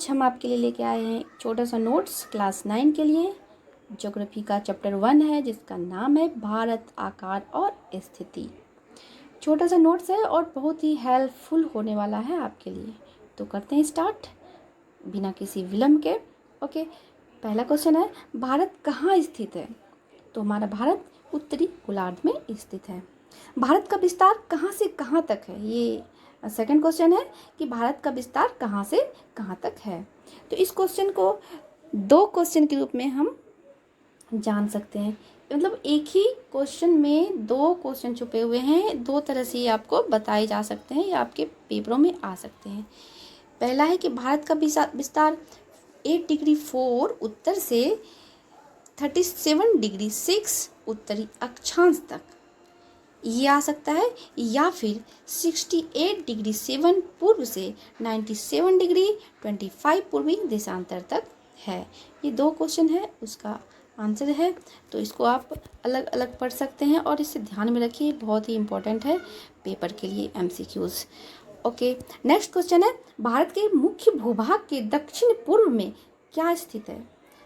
आज हम आपके लिए लेके आए हैं छोटा सा नोट्स क्लास 9 के लिए। ज्योग्राफी का चैप्टर 1 है जिसका नाम है भारत, आकार और स्थिति। छोटा सा नोट्स है और बहुत ही हेल्पफुल होने वाला है आपके लिए। तो करते हैं स्टार्ट बिना किसी विलंब के। ओके, पहला क्वेश्चन है, भारत कहाँ स्थित है? तो हमारा भारत उत्तरी गोलार्ध में स्थित है। भारत का विस्तार कहाँ से कहाँ तक है? ये सेकंड क्वेश्चन है कि भारत का विस्तार कहाँ से कहाँ तक है। तो इस क्वेश्चन को दो क्वेश्चन के रूप में हम जान सकते हैं, मतलब एक ही क्वेश्चन में दो क्वेश्चन छुपे हुए हैं, दो तरह से ये आपको बताए जा सकते हैं या आपके पेपरों में आ सकते हैं। पहला है कि भारत का विस्तार 8 डिग्री 4 उत्तर से 37 डिग्री 6 उत्तरी अक्षांश तक ये आ सकता है, या फिर 68 डिग्री 7 पूर्व से 97 डिग्री 25 पूर्वी देशांतर तक है। ये दो क्वेश्चन है, उसका आंसर है। तो इसको आप अलग अलग पढ़ सकते हैं और इसे ध्यान में रखिए, बहुत ही इंपॉर्टेंट है पेपर के लिए MCQs। ओके, नेक्स्ट क्वेश्चन है, भारत के मुख्य भूभाग के दक्षिण पूर्व में क्या स्थित है?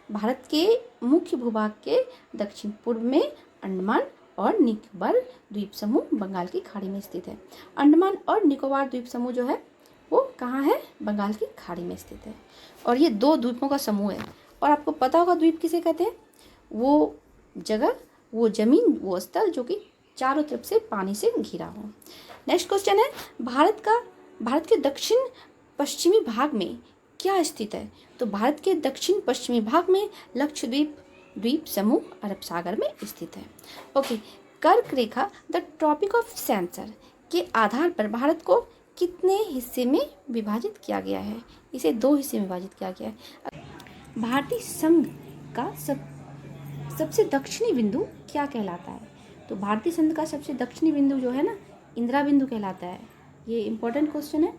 भारत के मुख्य भूभाग के दक्षिण पूर्व में अंडमान और निकोबार द्वीप समूह बंगाल की खाड़ी में स्थित है। अंडमान और निकोबार द्वीप समूह जो है वो कहाँ है? बंगाल की खाड़ी में स्थित है। और ये दो द्वीपों का समूह है। और आपको पता होगा द्वीप किसे कहते हैं? वो जगह, वो जमीन, वो स्थल जो कि चारों तरफ से पानी से घिरा हो। नेक्स्ट क्वेश्चन है, भारत के दक्षिण पश्चिमी भाग में क्या स्थित है? तो भारत के दक्षिण पश्चिमी भाग में लक्षद्वीप द्वीप समूह अरब सागर में स्थित है। ओके, कर्क रेखा द ट्रॉपिक ऑफ कैंसर के आधार पर भारत को कितने हिस्से में विभाजित किया गया है? इसे दो हिस्से में विभाजित किया गया है। भारतीय संघ का सबसे दक्षिणी बिंदु क्या कहलाता है? तो भारतीय संघ का सबसे दक्षिणी बिंदु जो है ना, इंदिरा बिंदु कहलाता है। ये इंपॉर्टेंट क्वेश्चन है।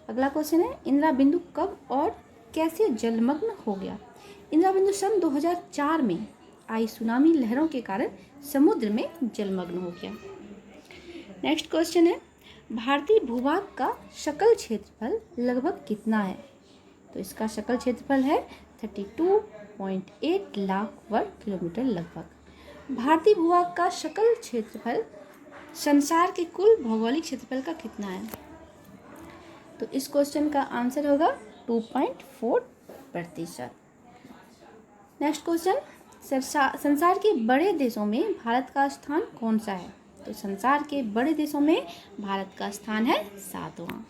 अगला क्वेश्चन है, इंदिरा बिंदु कब और कैसे जलमग्न हो गया? इंदिरा बिंदु सन 2004 में आई सुनामी लहरों के कारण समुद्र में जलमग्न हो गया। नेक्स्ट क्वेश्चन है, भारतीय भूभाग का सकल क्षेत्रफल लगभग कितना है? तो इसका सकल क्षेत्रफल है 32.8 लाख वर्ग किलोमीटर लगभग। भारतीय भूभाग का सकल क्षेत्रफल संसार के कुल भौगोलिक क्षेत्रफल का कितना है? तो इस क्वेश्चन का आंसर होगा 2.4%। नेक्स्ट क्वेश्चन, संसार के बड़े देशों में भारत का स्थान कौन सा है? तो संसार के बड़े देशों में भारत का स्थान है 7वां।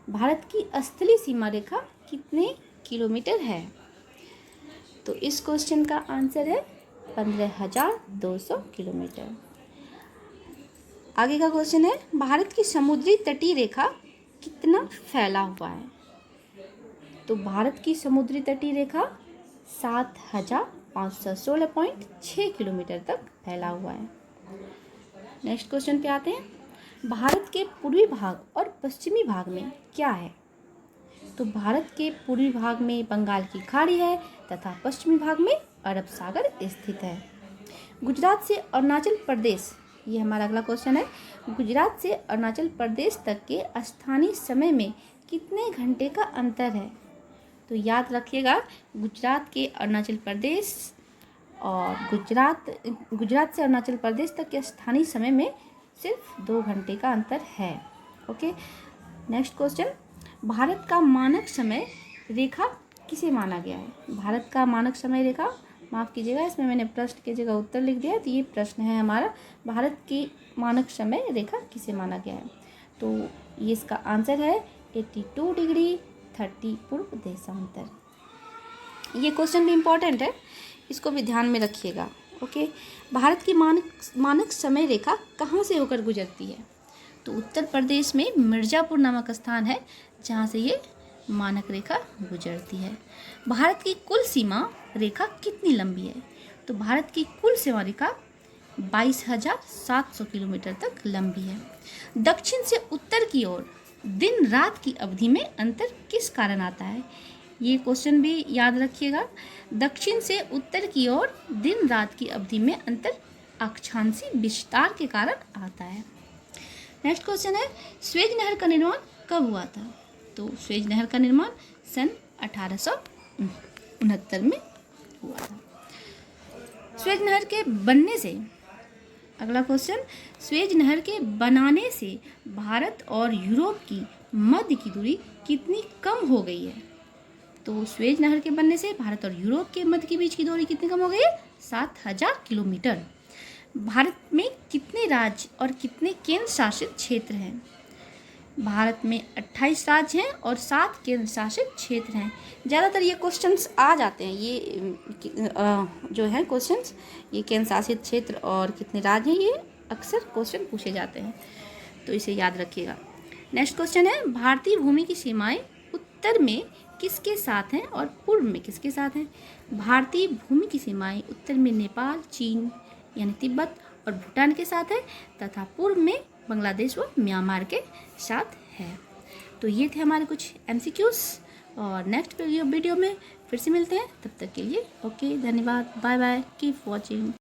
भारत की स्थलीय सीमा रेखा कितने किलोमीटर है? तो इस क्वेश्चन का आंसर है 15,200 किलोमीटर। आगे का क्वेश्चन है, भारत की समुद्री तटीय रेखा कितना फैला हुआ है? तो भारत की समुद्री तटीय रेखा 7,516.6 किलोमीटर तक फैला हुआ है। नेक्स्ट क्वेश्चन पे आते हैं, भारत के पूर्वी भाग और पश्चिमी भाग में क्या है? तो भारत के पूर्वी भाग में बंगाल की खाड़ी है तथा पश्चिमी भाग में अरब सागर स्थित है। गुजरात से अरुणाचल प्रदेश, ये हमारा अगला क्वेश्चन है, गुजरात से अरुणाचल प्रदेश तक के स्थानीय समय में कितने घंटे का अंतर है? तो याद रखिएगा, गुजरात के अरुणाचल प्रदेश और गुजरात से अरुणाचल प्रदेश तक के स्थानीय समय में सिर्फ 2 घंटे का अंतर है। ओके, नेक्स्ट क्वेश्चन, भारत का मानक समय रेखा किसे माना गया है? भारत का मानक समय रेखा, माफ़ कीजिएगा इसमें मैंने प्रश्न की जगह उत्तर लिख दिया, तो ये प्रश्न है हमारा, भारत की मानक समय रेखा किसे माना गया है? तो ये इसका आंसर है 82 डिग्री 30 पूर्व देशांतर। ये क्वेश्चन भी इम्पॉर्टेंट है, इसको भी ध्यान में रखिएगा। ओके, भारत की मानक समय रेखा कहाँ से होकर गुजरती है? तो उत्तर प्रदेश में मिर्ज़ापुर नामक स्थान है जहाँ से ये मानक रेखा गुजरती है। भारत की कुल सीमा रेखा कितनी लंबी है? तो भारत की कुल सीमा रेखा 22,700 किलोमीटर तक लंबी है। दक्षिण से उत्तर की ओर दिन रात की अवधि में अंतर किस कारण आता है? ये क्वेश्चन भी याद रखिएगा, दक्षिण से उत्तर की ओर दिन रात की अवधि में अंतर अक्षांशीय विस्तार के कारण आता है। नेक्स्ट क्वेश्चन है, स्वेज नहर का निर्माण कब हुआ था? तो स्वेज नहर का निर्माण सन 1869 में हुआ था। स्वेज नहर के बनने से, अगला क्वेश्चन, स्वेज नहर के बनाने से भारत और यूरोप की मध्य की दूरी कितनी कम हो गई है? तो स्वेज नहर के बनने से भारत और यूरोप के मध्य के बीच की दूरी कितनी कम हो गई है? 7000 किलोमीटर। भारत में कितने राज्य और कितने केंद्र शासित क्षेत्र हैं? भारत में 28 राज्य हैं और 7 केंद्र शासित क्षेत्र हैं। ज़्यादातर ये क्वेश्चंस आ जाते हैं, ये जो है क्वेश्चंस, ये केंद्र शासित क्षेत्र और कितने राज्य हैं, ये अक्सर क्वेश्चन पूछे जाते हैं, तो इसे याद रखिएगा। नेक्स्ट क्वेश्चन है, भारतीय भूमि की सीमाएं उत्तर में किसके साथ हैं और पूर्व में किसके साथ हैं? भारतीय भूमि की सीमाएं उत्तर में नेपाल, चीन यानी तिब्बत और भूटान के साथ है, तथा पूर्व में बांग्लादेश व म्यांमार के साथ है। तो ये थे हमारे कुछ MCQs, और नेक्स्ट वीडियो में फिर से मिलते हैं। तब तक के लिए ओके, धन्यवाद, बाय बाय, कीप वॉचिंग।